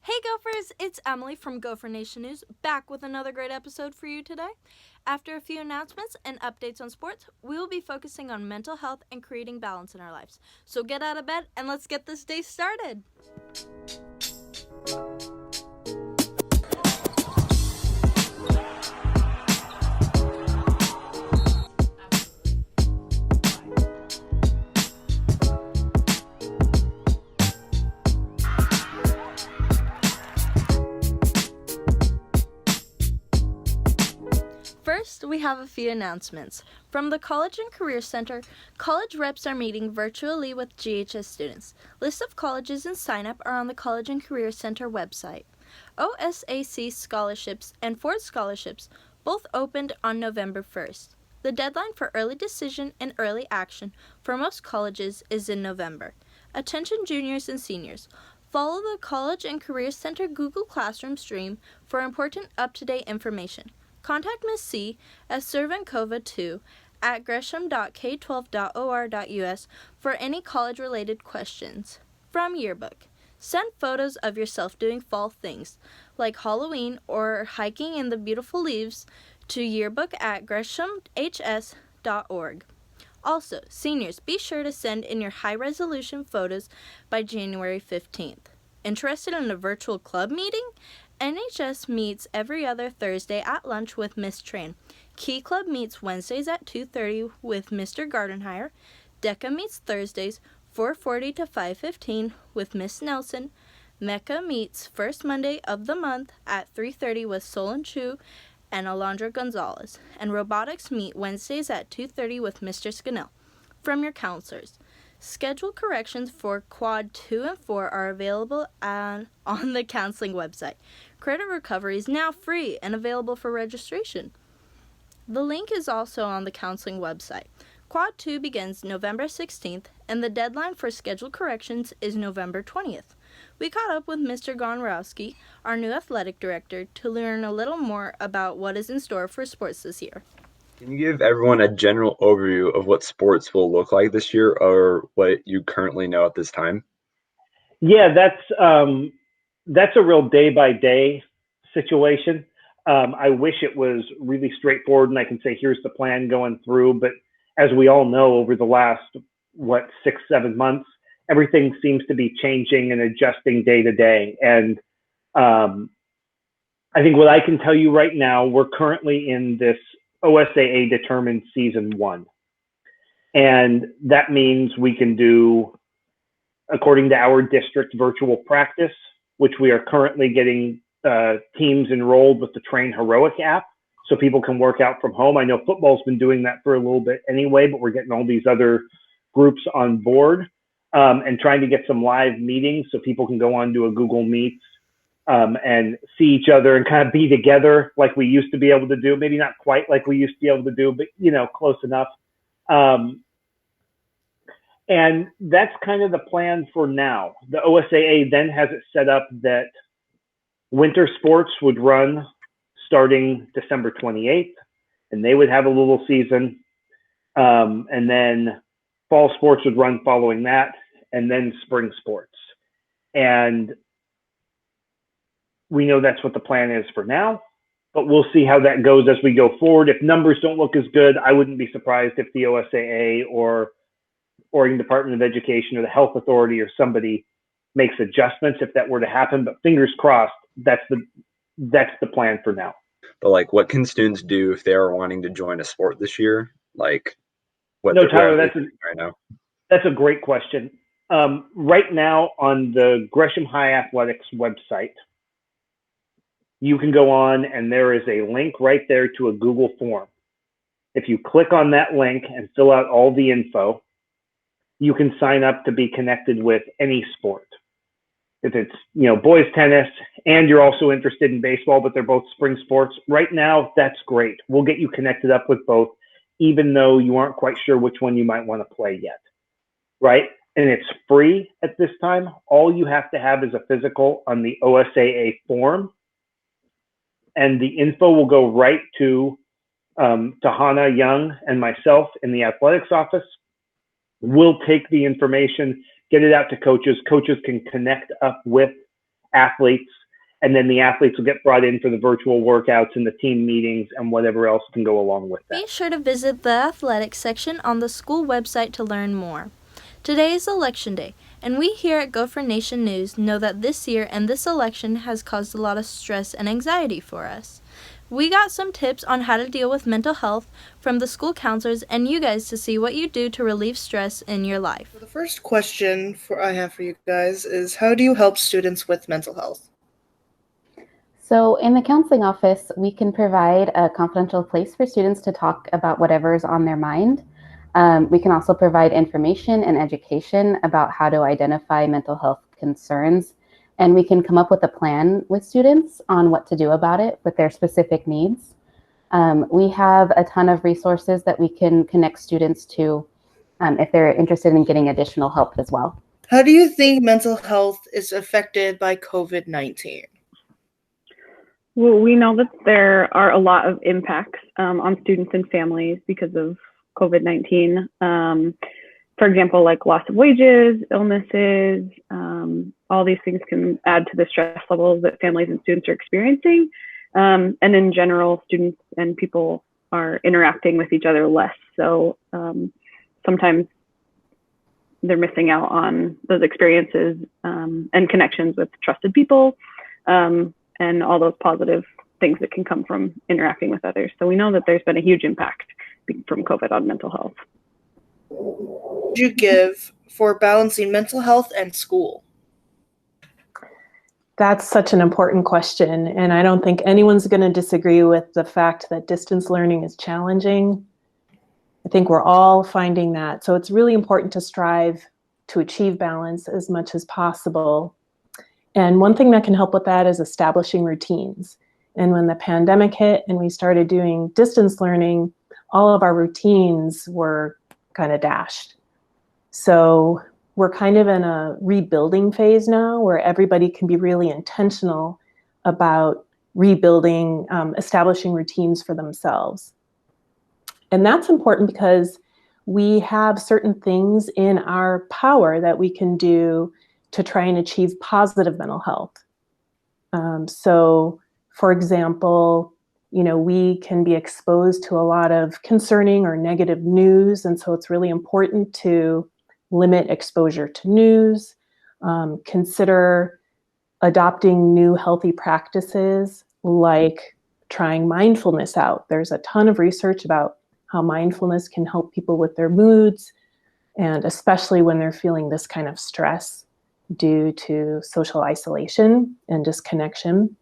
Hey Gophers, it's Emily from Gopher Nation News, back with another great episode for you today. After a few announcements and updates on sports, we will be focusing on mental health and creating balance in our lives. So get out of bed and let's get this day started. First, we have a few announcements. From the College and Career Center, college reps are meeting virtually with GHS students. Lists of colleges and sign-up are on the College and Career Center website. OSAC scholarships and Ford scholarships both opened on November 1st. The deadline for early decision and early action for most colleges is in November. Attention juniors and seniors. Follow the College and Career Center Google Classroom stream for important up-to-date information. Contact Ms. C. as Servankova2 at gresham.k12.or.us for any college-related questions. From Yearbook. Send photos of yourself doing fall things, like Halloween or hiking in the beautiful leaves, to yearbook@greshamhs.org. Also, seniors, be sure to send in your high-resolution photos by January 15th. Interested in a virtual club meeting? NHS meets every other Thursday at lunch with Miss Tran. Key Club meets Wednesdays at 2:30 with Mr. Gardenhire. DECA meets Thursdays 4:40 to 5:15 with Miss Nelson. MECA meets first Monday of the month at 3:30 with Solon Chu and Alondra Gonzalez. And Robotics meet Wednesdays at 2:30 with Mr. Scannell. From your counselors. Schedule corrections for Quad 2 and 4 are available on the counseling website. Credit recovery is now free and available for registration. The link is also on the counseling website. Quad 2 begins November 16th, and the deadline for scheduled corrections is November 20th. We caught up with Mr. Gonrowski, our new athletic director, to learn a little more about what is in store for sports this year. Can you give everyone a general overview of what sports will look like this year or what you currently know at this time? Yeah, that's a real day by day situation. I wish it was really straightforward and I can say here's the plan going through, but as we all know, over the last 6-7 months, everything seems to be changing and adjusting day to day. And I think what I can tell you right now, we're currently in this OSAA determined season 1, and that means we can do, according to our district, virtual practice, which we are currently getting teams enrolled with the Train Heroic app so people can work out from home. I know football's been doing that for a little bit anyway, but we're getting all these other groups on board and trying to get some live meetings so people can go on to a Google Meets and see each other and kind of be together like we used to be able to do. Maybe not quite like we used to be able to do, but, close enough. And that's kind of the plan for now. The OSAA then has it set up that winter sports would run starting December 28th, and they would have a little season. And then fall sports would run following that, and then spring sports. And we know that's what the plan is for now, but we'll see how that goes as we go forward. If numbers don't look as good, I wouldn't be surprised if the OSAA or Oregon Department of Education or the Health Authority or somebody makes adjustments if that were to happen. But fingers crossed, that's the plan for now. But what can students do if they are wanting to join a sport this year? What No, Tyler, right now? That's a great question. Right now on the Gresham High Athletics website, you can go on and there is a link right there to a Google form. If you click on that link and fill out all the info, you can sign up to be connected with any sport. If it's, boys tennis and you're also interested in baseball, but they're both spring sports, right now, that's great. We'll get you connected up with both, even though you aren't quite sure which one you might want to play yet, right? And it's free at this time. All you have to have is a physical on the OSAA form, and the info will go right to Hannah Young and myself in the athletics office. We'll take the information, get it out to coaches. Coaches can connect up with athletes, and then the athletes will get brought in for the virtual workouts and the team meetings and whatever else can go along with that. Be sure to visit the athletics section on the school website to learn more. Today is Election Day, and we here at Gopher Nation News know that this year and this election has caused a lot of stress and anxiety for us. We got some tips on how to deal with mental health from the school counselors and you guys to see what you do to relieve stress in your life. The first question I have for you guys is, how do you help students with mental health? So in the counseling office, we can provide a confidential place for students to talk about whatever's on their mind. We can also provide information and education about how to identify mental health concerns, and we can come up with a plan with students on what to do about it with their specific needs. We have a ton of resources that we can connect students to if they're interested in getting additional help as well. How do you think mental health is affected by COVID-19? Well, we know that there are a lot of impacts on students and families because of COVID-19. For example, like loss of wages, illnesses, all these things can add to the stress levels that families and students are experiencing. And in general, students and people are interacting with each other less. So sometimes they're missing out on those experiences and connections with trusted people. And all those positive things that can come from interacting with others. So we know that there's been a huge impact from COVID on mental health. What would you give for balancing mental health and school? That's such an important question, and I don't think anyone's going to disagree with the fact that distance learning is challenging. I think we're all finding that. So it's really important to strive to achieve balance as much as possible. And one thing that can help with that is establishing routines. And when the pandemic hit and we started doing distance learning, all of our routines were kind of dashed. So we're kind of in a rebuilding phase now where everybody can be really intentional about rebuilding, establishing routines for themselves. And that's important because we have certain things in our power that we can do to try and achieve positive mental health. So, for example, we can be exposed to a lot of concerning or negative news, and so it's really important to limit exposure to news, consider adopting new healthy practices like trying mindfulness out. There's a ton of research about how mindfulness can help people with their moods, and especially when they're feeling this kind of stress due to social isolation and disconnection.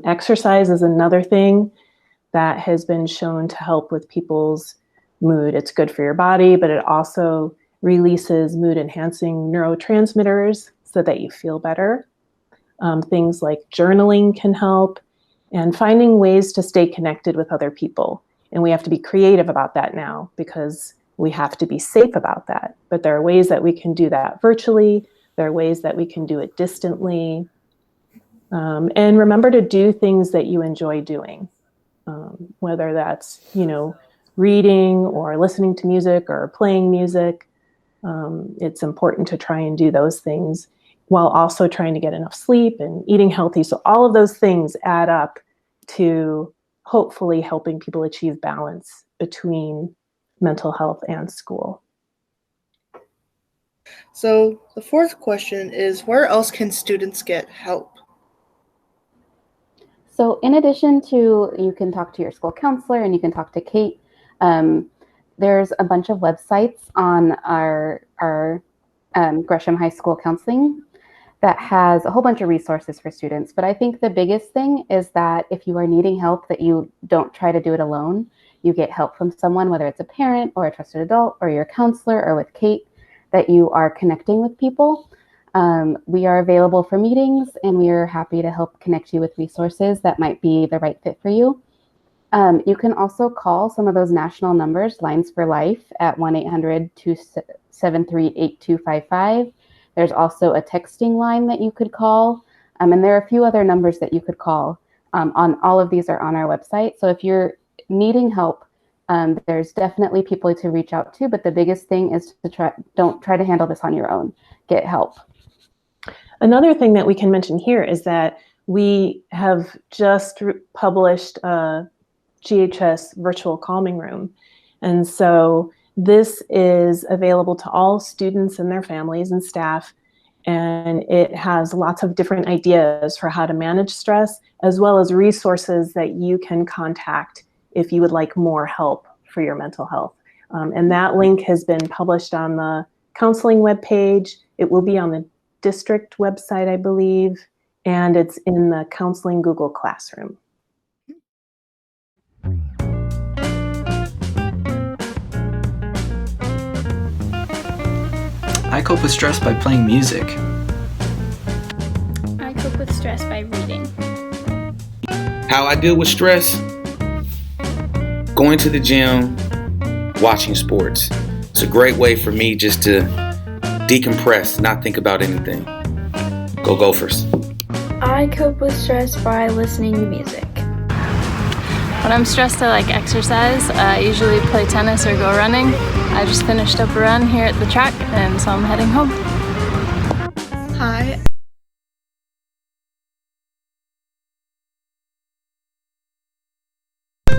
Exercise is another thing that has been shown to help with people's mood. It's good for your body, but it also releases mood-enhancing neurotransmitters so that you feel better. Things like journaling can help, and finding ways to stay connected with other people. And we have to be creative about that now because we have to be safe about that. But there are ways that we can do that virtually. There are ways that we can do it distantly. And remember to do things that you enjoy doing, whether that's, reading or listening to music or playing music. It's important to try and do those things while also trying to get enough sleep and eating healthy. So all of those things add up to hopefully helping people achieve balance between mental health and school. So the fourth question is, where else can students get help? So in addition to, you can talk to your school counselor and you can talk to Kate. There's a bunch of websites on our Gresham High School counseling that has a whole bunch of resources for students. But I think the biggest thing is that if you are needing help, that you don't try to do it alone. You get help from someone, whether it's a parent or a trusted adult or your counselor or with Kate, that you are connecting with people. We are available for meetings, and we are happy to help connect you with resources that might be the right fit for you. You can also call some of those national numbers, Lines for Life, at 1-800-273-8255. There's also a texting line that you could call, and there are a few other numbers that you could call. On all of these are on our website. So if you're needing help, there's definitely people to reach out to, but the biggest thing is to don't try to handle this on your own. Get help. Another thing that we can mention here is that we have just published a GHS virtual calming room. And so this is available to all students and their families and staff. And it has lots of different ideas for how to manage stress, as well as resources that you can contact if you would like more help for your mental health. And that link has been published on the counseling webpage. It will be on the district website, I believe, and it's in the counseling Google Classroom. I cope with stress by playing music. I cope with stress by reading. How I deal with stress? Going to the gym, watching sports. It's a great way for me just to decompress, not think about anything. Go Gophers. I cope with stress by listening to music. When I'm stressed, I like exercise. I usually play tennis or go running. I just finished up a run here at the track, and so I'm heading home. Hi.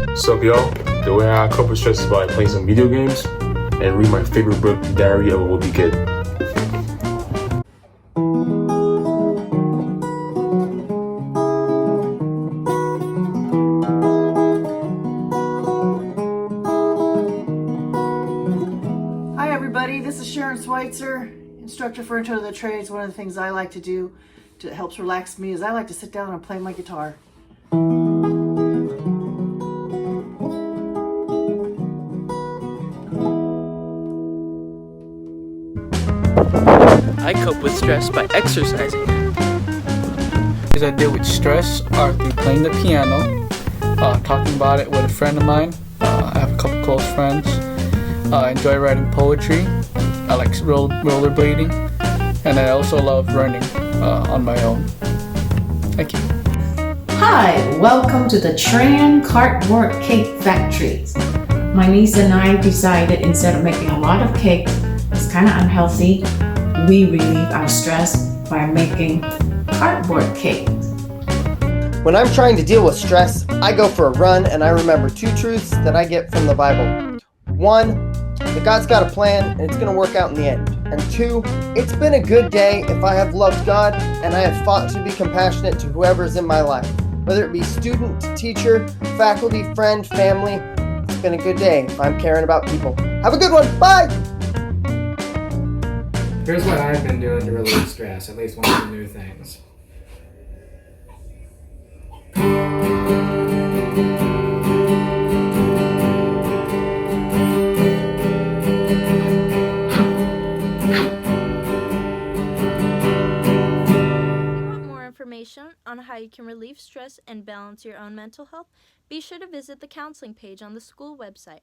What's up, y'all? The way I cope with stress is by playing some video games and read my favorite book, Diary of a Wimpy Kid. Hi everybody, this is Sharon Schweitzer, instructor for Intro to the Trades. One of the things I like to do to helps relax me is I like to sit down and play my guitar. I cope with stress by exercising. Ways I deal with stress are through playing the piano, talking about it with a friend of mine. I have a couple close friends. I enjoy writing poetry. I like rollerblading, and I also love running on my own. Thank you. Hi, welcome to the Tran Cardboard Cake Factory. My niece and I decided instead of making a lot of cake, it's kind of unhealthy, we relieve our stress by making cardboard cake. When I'm trying to deal with stress, I go for a run and I remember two truths that I get from the Bible. One, that God's got a plan and it's going to work out in the end. And two, it's been a good day if I have loved God and I have fought to be compassionate to whoever's in my life. Whether it be student, teacher, faculty, friend, family, it's been a good day if I'm caring about people. Have a good one. Bye! Here's what I've been doing to relieve stress, at least one of the new things. Information on how you can relieve stress and balance your own mental health, be sure to visit the counseling page on the school website.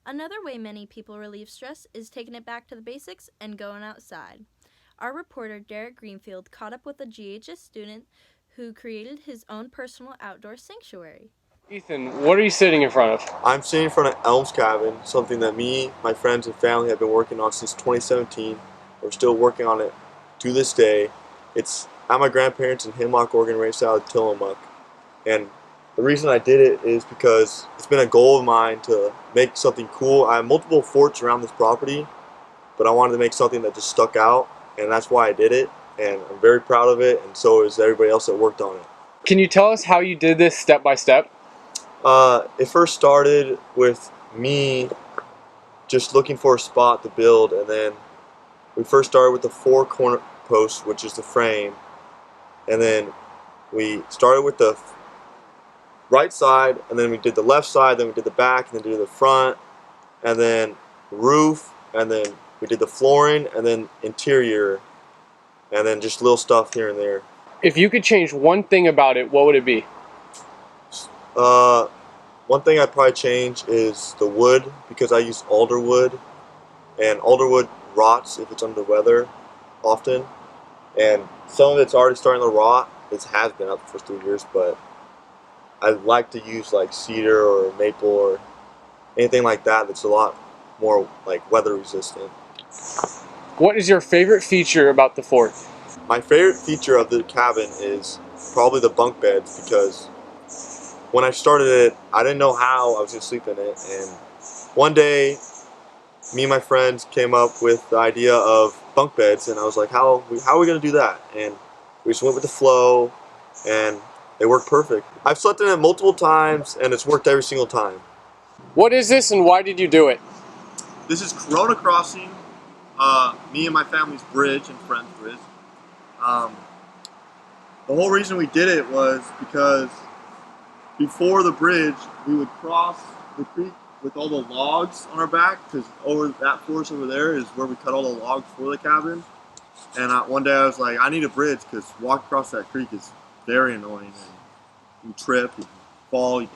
Another way many people relieve stress is taking it back to the basics and going outside. Our reporter Derek Greenfield caught up with a GHS student who created his own personal outdoor sanctuary. Ethan, what are you sitting in front of? I'm sitting in front of Elm's Cabin, something that me, my friends, and family have been working on since 2017. We're still working on it to this day. It's at my grandparents' in Hemlock, Oregon, right south of Tillamook. And the reason I did it is because it's been a goal of mine to make something cool. I have multiple forts around this property, but I wanted to make something that just stuck out, and that's why I did it. And I'm very proud of it, and so is everybody else that worked on it. Can you tell us how you did this step by step? It first started with me just looking for a spot to build, and then we first started with the 4 corner posts, which is the frame, and then we started with the right side, and then we did the left side, then we did the back, and then did the front, and then roof, and then we did the flooring, and then interior, and then just little stuff here and there. If you could change one thing about it, what would it be? One thing I'd probably change is the wood, because I use alder wood, and alder wood rots if it's under weather often, and some of it's already starting to rot. It has been up for 3 years, but I like to use like cedar or maple or anything like that that's a lot more like weather resistant. What is your favorite feature about the fort? My favorite feature of the cabin is probably the bunk beds, because when I started it, I didn't know how I was going to sleep in it. And one day, me and my friends came up with the idea of bunk beds, and I was like, how are we going to do that? And we just went with the flow, and they worked perfect. I've slept in it multiple times, and it's worked every single time. What is this and why did you do it? This is Corona Crossing, me and my family's bridge and friend's bridge. The whole reason we did it was because before the bridge, we would cross the creek with all the logs on our back, because over that forest over there is where we cut all the logs for the cabin. And one day I was like, I need a bridge, because walking across that creek is very annoying. And you trip, you can fall, you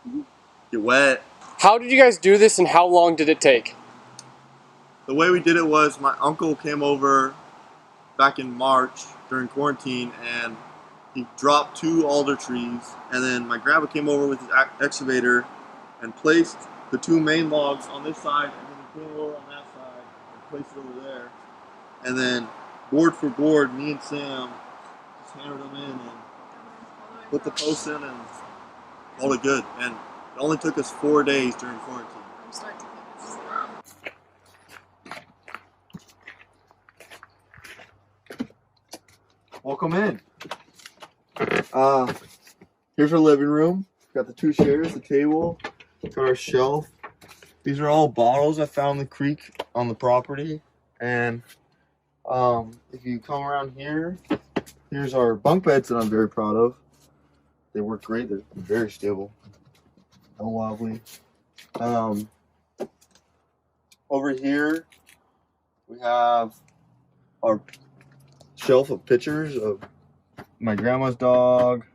can get wet. How did you guys do this and how long did it take? The way we did it was my uncle came over back in March during quarantine, and he dropped 2 alder trees, and then my grandpa came over with his excavator and placed the 2 main logs on this side, and then he came over on that side and placed it over there. And then board for board, me and Sam just hammered them in and put the posts in and called it good. And it only took us 4 days during quarantine. Welcome in. Here's our living room. Got the 2 chairs, the table, got our shelf. These are all bottles I found in the creek on the property. And if you come around here, here's our bunk beds that I'm very proud of. They work great. They're very stable. No wobbly. Over here, we have our shelf of pictures of my grandma's dog.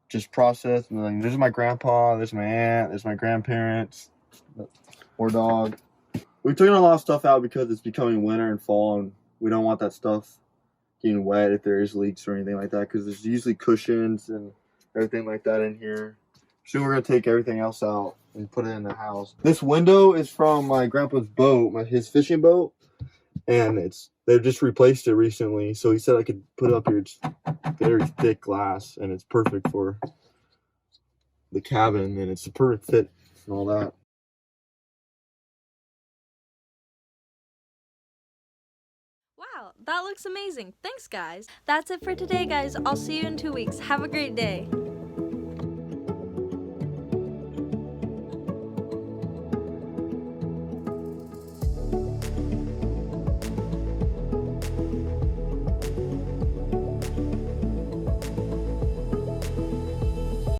Just processed. Like, there's my grandpa, there's my aunt, there's my grandparents, more dog. We've taken a lot of stuff out because it's becoming winter and fall, and we don't want that stuff getting wet if there is leaks or anything like that, because there's usually cushions and everything like that in here. Soon we're going to take everything else out and put it in the house. This window is from my grandpa's boat, his fishing boat, and they've just replaced it recently, so he said I could put it up here. It's very thick glass, and it's perfect for the cabin, and it's a perfect fit and all that. Wow, that looks amazing. Thanks, guys. That's it for today, guys. I'll see you in 2 weeks. Have a great day.